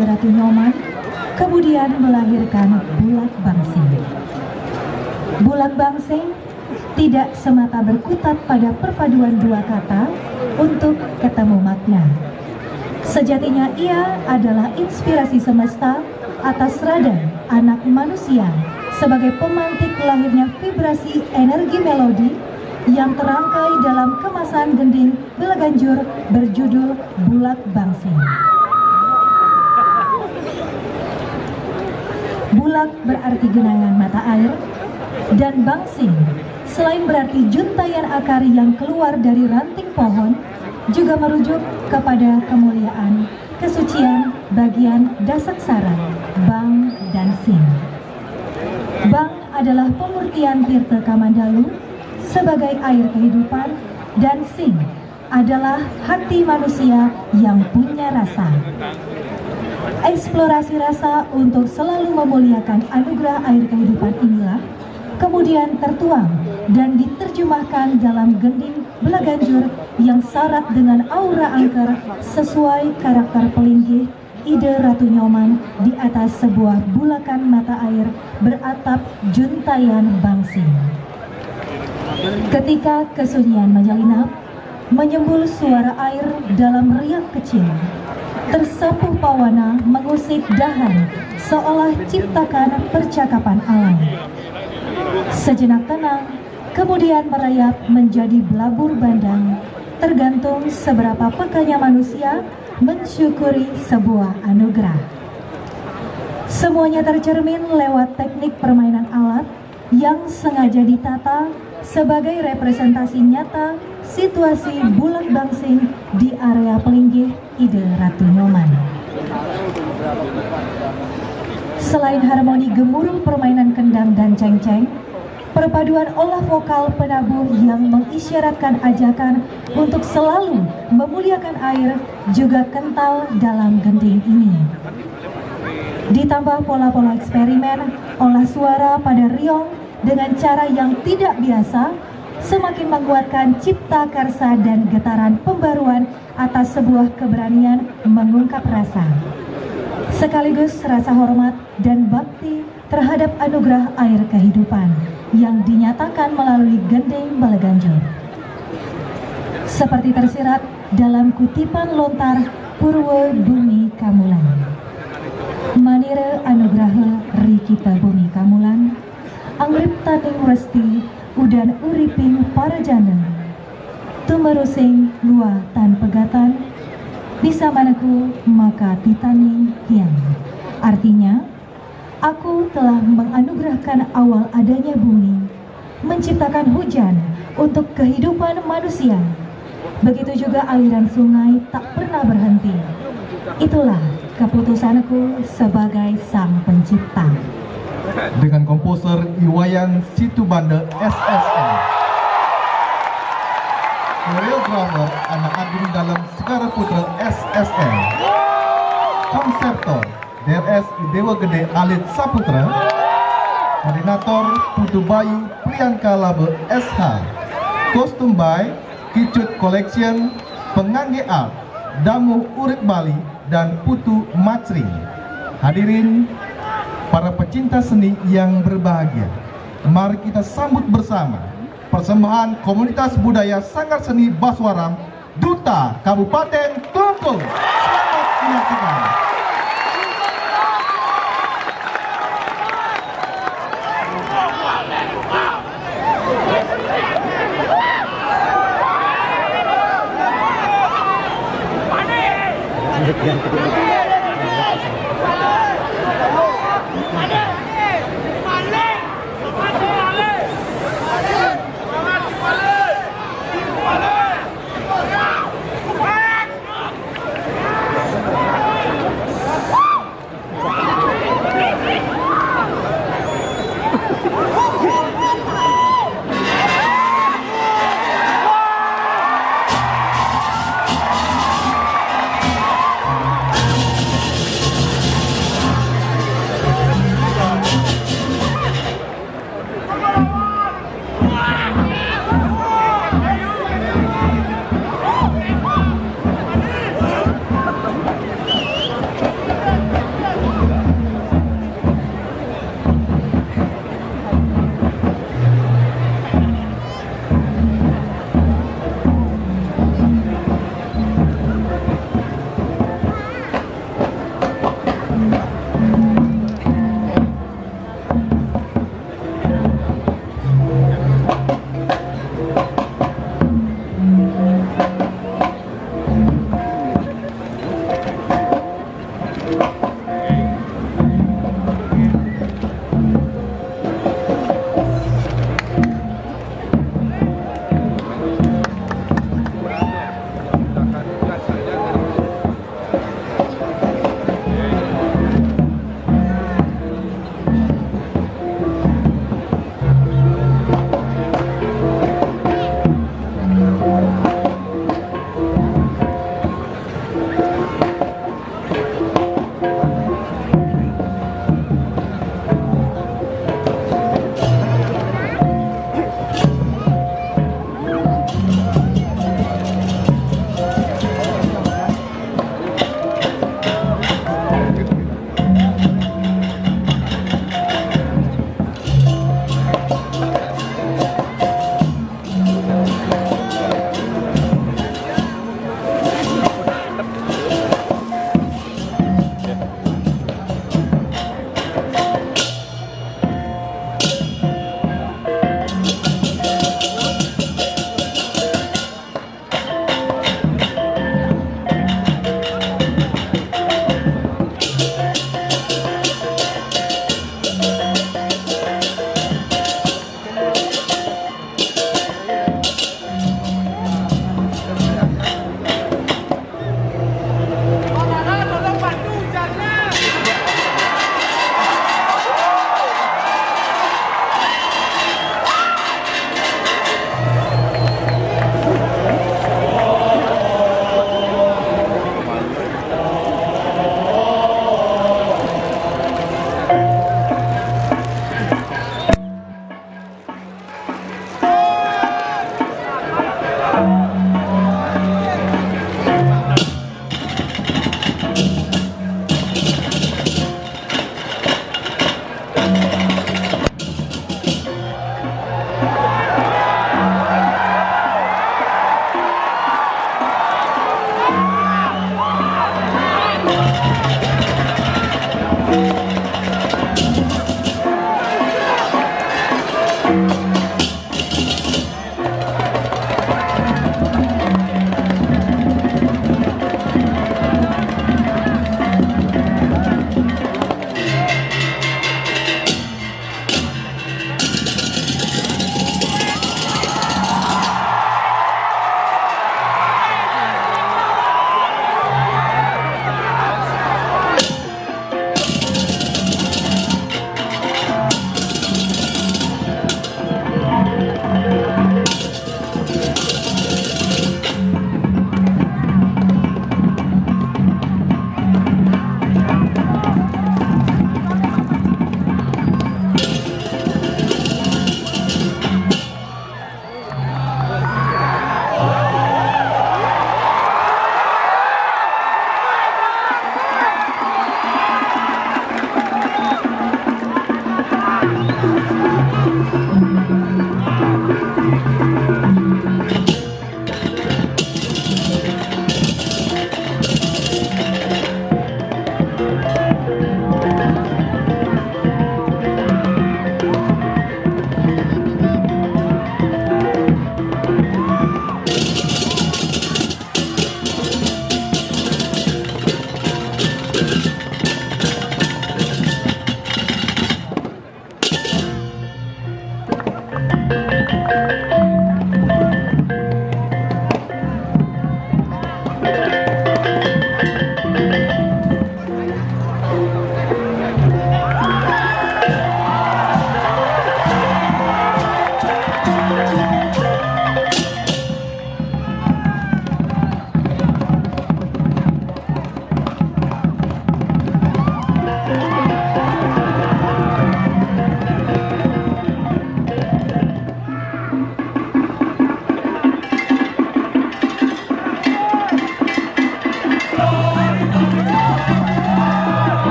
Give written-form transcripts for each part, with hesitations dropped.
Ide Ratu Nyoman, kemudian melahirkan Bulak Bangsing. Bulak Bangsing tidak semata berkutat pada perpaduan dua kata untuk ketemu makna. Sejatinya ia adalah inspirasi semesta atas radang anak manusia sebagai pemantik lahirnya vibrasi energi melodi yang terangkai dalam kemasan gending Belaganjur berjudul Bulak Bangsing. Bulak berarti genangan mata air, dan bangsing selain berarti juntayan akar yang keluar dari ranting pohon, juga merujuk kepada kemuliaan, kesucian bagian dasaksara, bang dan sing. Bang adalah pemurtian Tirta Kamandalu sebagai air kehidupan, dan sing adalah hati manusia yang punya rasa. Eksplorasi rasa untuk selalu memuliakan anugerah air kehidupan inilah kemudian tertuang dan diterjemahkan dalam gending Belaganjur yang syarat dengan aura angker sesuai karakter pelinggih Ide Ratu Nyoman di atas sebuah bulakan mata air beratap juntayan bangsing. Ketika kesunyian menyelinap, menyembul suara air dalam riak kecil, tersapuh pawana mengusik dahan seolah ciptakan percakapan alam. Sejenak tenang, kemudian merayap menjadi belabur bandang, tergantung seberapa pekanya manusia mensyukuri sebuah anugerah. Semuanya tercermin lewat teknik permainan alat yang sengaja ditata sebagai representasi nyata situasi Bulak Bangsing di area pelinggih Ide Ratu Nyoman. Selain harmoni gemuruh permainan kendang dan cengceng, perpaduan olah vokal penabuh yang mengisyaratkan ajakan untuk selalu memuliakan air juga kental dalam gending ini. Ditambah pola-pola eksperimen olah suara pada riong dengan cara yang tidak biasa, semakin menguatkan cipta karsa dan getaran pembaruan atas sebuah keberanian mengungkap rasa, sekaligus rasa hormat dan bakti terhadap anugerah air kehidupan yang dinyatakan melalui gending Belaganjur. Seperti tersirat dalam kutipan lontar Purwo Bumi Kamulan. Manire anugraha rikita bumi kamulan, angrip taning resti udan uriping para jana, tumerusing lua tan pegatan, bisa manaku maka titaning hiang. Artinya, aku telah menganugerahkan awal adanya bumi, menciptakan hujan untuk kehidupan manusia. Begitu juga aliran sungai tak pernah berhenti. Itulah keputusanku sebagai sang pencipta. Dengan komposer Iwayan Situbanda SSN, koreografer anak agung dalam Sekara Putra SSN, konsertor DRS Dewa Gede Alit Saputra, koordinator Putu Bayu Priyanka Labe SH, kostum by Kicut Collection, pengangge art Damu Urip Bali dan Putu Macri. Hadirin para pecinta seni yang berbahagia, mari kita sambut bersama persembahan komunitas budaya Sanggar Seni Baswaram Duta Kabupaten Klungkung. Selamat menyaksikan.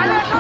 Dạ.